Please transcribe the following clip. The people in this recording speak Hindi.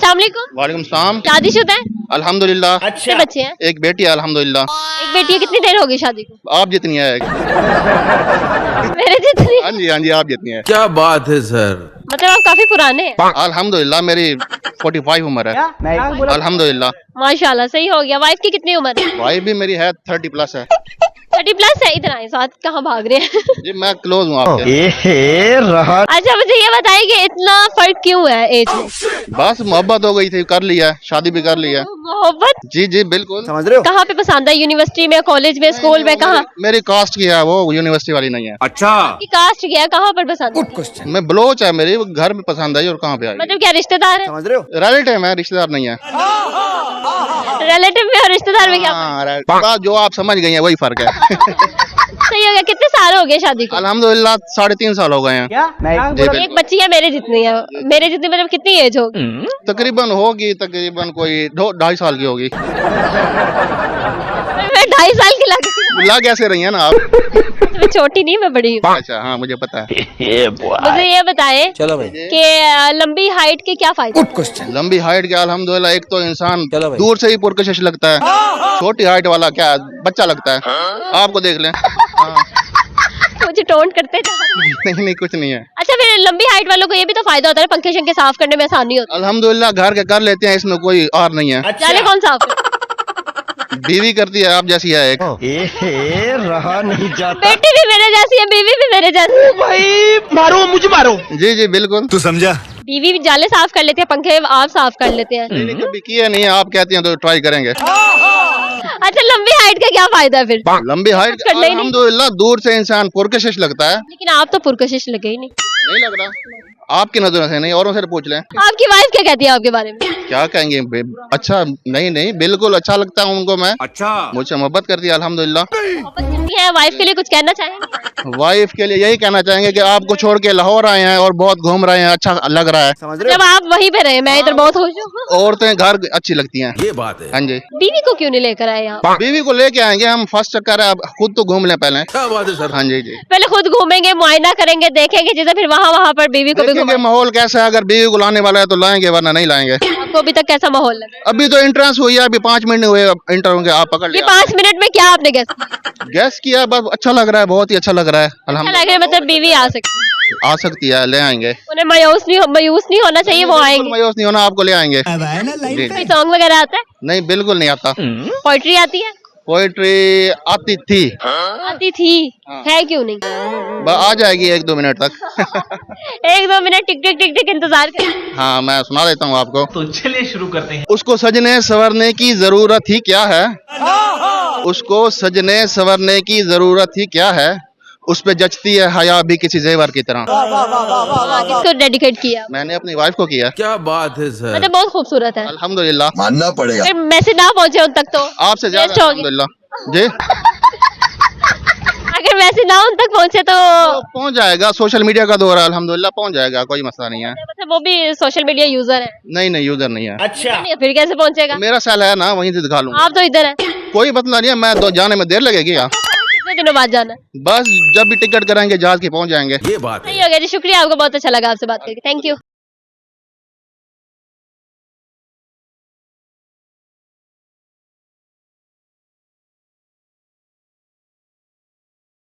अस्सलाम वालेकुम। वालेकुम सलाम। शादीशुदा है? अल्हम्दुलिल्लाह। कितने बच्चे हैं? एक बेटी है अल्हम्दुलिल्लाह। एक बेटी है। कितनी देर होगी शादी को? आप जितनी है। मेरे जितनी? हाँ जी आप जितनी है। क्या बात है सर। मतलब आप काफी पुराने हैं। अल्हम्दुलिल्लाह मेरी 45 उम्र है। अल्हम्दुलिल्लाह। माशाल्लाह सही हो गया। वाइफ की कितनी उम्र है? वाइफ भी मेरी है 30 प्लस है। 30 प्लस है। इतना है साथ कहाँ भाग रहे हैं? जी मैं क्लोज हूँ आपके। अच्छा मुझे ये बताइए कि इतना फर्क क्यों है एज में? बस मोहब्बत हो गई थी, कर लिया, शादी भी कर लिया। मोहब्बत? जी बिल्कुल। समझ रहे हो? कहाँ पे पसंद है? यूनिवर्सिटी में, कॉलेज में, स्कूल में, कहाँ? मेरी कास्ट की है, वो यूनिवर्सिटी वाली नहीं है। अच्छा की कास्ट क्या है? कहाँ पर पसंद है? मैं बलोच है, मेरी घर में पसंद आई और कहाँ पे आई। मतलब क्या रिश्तेदार है? समझ रहे हो? रिलेटिव है, रिश्तेदार नहीं है। रिलेटिव में और रिश्तेदार में क्या? हाँ, जो आप समझ गई हैं वही फर्क है। सही हो गया। कितने साल हो गए शादी को? अल्हम्दुलिल्लाह 3.5 साल हो गए हैं। जी बिल्कुल। एक बच्ची है मेरे जितनी है। मेरे जितनी मतलब कितनी एज होगी? तकरीबन होगी, तकरीबन कोई 2.5 साल की होगी। मैं 2.5 साल की लग लग ऐसे रही है ना आप। मैं छोटी नहीं, मैं बड़ी हूँ। अच्छा हाँ मुझे पता है। मुझे ये बताएं चलो भाई। कि लंबी हाइट के क्या फायदे? लंबी हाइट के अल्हम्दुलिल्लाह एक तो इंसान चलो भाई। दूर से ही पुरकशिश लगता है। छोटी हाइट वाला क्या बच्चा लगता है। आपको देख लें। हाँ। मुझे टोंट करते थे। नहीं कुछ नहीं है। अच्छा फिर लंबी हाइट वालों को ये भी तो फायदा होता है, पंखे शंखे साफ करने में आसानी होती अल्हम्दुलिल्लाह घर के कर लेते हैं, इसमें कोई और नहीं है। है। जाने कौन साफ है? बीवी करती है, आप जैसी है एक। रहा नहीं जाता। बेटी भी मेरे जैसी है, बीवी भी मेरे जैसी है। भाई मारो मुझे मारो। जी बिल्कुल। तू समझा? बीवी भी जाले साफ कर लेते हैं, पंखे आप साफ कर लेते हैं। नहीं कभी किया नहीं है, आप कहती हैं तो ट्राई करेंगे। अच्छा लंबी हाइट का क्या फायदा है फिर? लंबी हाइट करना ही नहीं। अल्हम्दुलिल्लाह दूर से इंसान पुरकशिश लगता है। लेकिन आप तो पुरकशिश लगे ही नहीं। नहीं लग रहा आपकी नजरों से नहीं, औरों से पूछ लें। आपकी वाइफ क्या कहती है आपके बारे में? क्या कहेंगे अच्छा नहीं बिल्कुल अच्छा लगता है उनको मैं। अच्छा मुझसे मोहब्बत करती है अल्हम्दुलिल्लाह। मोहब्बत करती है। वाइफ के लिए कुछ कहना चाहेंगे? वाइफ के लिए यही कहना चाहेंगे कि आपको छोड़ के लाहौर आए हैं और बहुत घूम रहे हैं, अच्छा लग रहा है। समझ रहे जब आप वहीं पे रहे, मैं इधर बहुत खुश हूँ। औरतें घर अच्छी लगती हैं। ये बात है। हाँ जी। बीवी को क्यों नहीं लेकर आए यहाँ? बीवी को लेके आएंगे हम, फर्स्ट चक्कर है, अब खुद तो घूम लें पहले। क्या बात है सर। हाँ जी पहले खुद घूमेंगे, मुआयना करेंगे, देखेंगे जैसे, फिर वहाँ पर बीवी को भी देखेंगे घुमाएंगे। माहौल कैसा है। अगर बीवी को लाने वाला है तो लाएंगे, वरना नहीं लाएंगे। आपको अभी तक कैसा माहौल लगा? अभी तो इंट्रेंस हुई है, अभी 5 मिनट हुए इंटर होंगे, आप पकड़ ये लिया। 5 मिनट में क्या आपने गैस किया, बस अच्छा लग रहा है, बहुत ही अच्छा लग रहा है अच्छा अल्हम्दुलिल्लाह। लग रहा है? मतलब बीवी आ सकती है। आ सकती है, ले आएंगे। उन्हें मायूस नहीं होना चाहिए, वो आएंगे। मायूस नहीं होना, आपको ले आएंगे। जी। कोई सॉन्ग वगैरह आता है? नहीं बिल्कुल नहीं आता। पोइट्री आती है? पोइट्री आती थी, आती थी। है क्यों नहीं? आ जाएगी 1-2 मिनट तक। 1-2 मिनट टिक टिक टिक टिक इंतजार कर। हाँ मैं सुना देता हूँ आपको। तो चलिए शुरू करते हैं। उसको सजने संवरने की जरूरत ही क्या है। उसको सजने संवरने की जरूरत ही क्या है। उस पे जचती है हया भी किसी जेवर की तरह। किसको डेडिकेट किया? मैंने अपनी वाइफ को किया। क्या बात है सर। मतलब बहुत खूबसूरत है। अल्हम्दुलिल्लाह। मानना पड़ेगा। फिर मैसेज ना पहुंचे उन तक तो आपसे ज्यादा Waste हो गया। अल्हम्दुलिल्लाह। जी अगर मैसेज ना उन तक पहुंचे तो तो पहुंच जाएगा, सोशल मीडिया का दौर है अल्हम्दुलिल्लाह, पहुंच जाएगा, कोई मसला नहीं है। मतलब वो भी सोशल मीडिया यूजर है? नहीं यूजर नहीं है। अच्छा फिर कैसे पहुंचेगा? मेरा सेल है ना, वहीं से दिखा लूंगा। आप तो इधर है। कोई मसला नहीं है, मैं तो जाने में देर लगेगी यहाँ। कितने दिनों बाद जाना है? बस जब भी टिकट कराएंगे जहाज की पहुंच जाएंगे। ये बात है। सही हो गया जी, शुक्रिया। आपको बहुत अच्छा लगा आपसे बात करके। Thank you.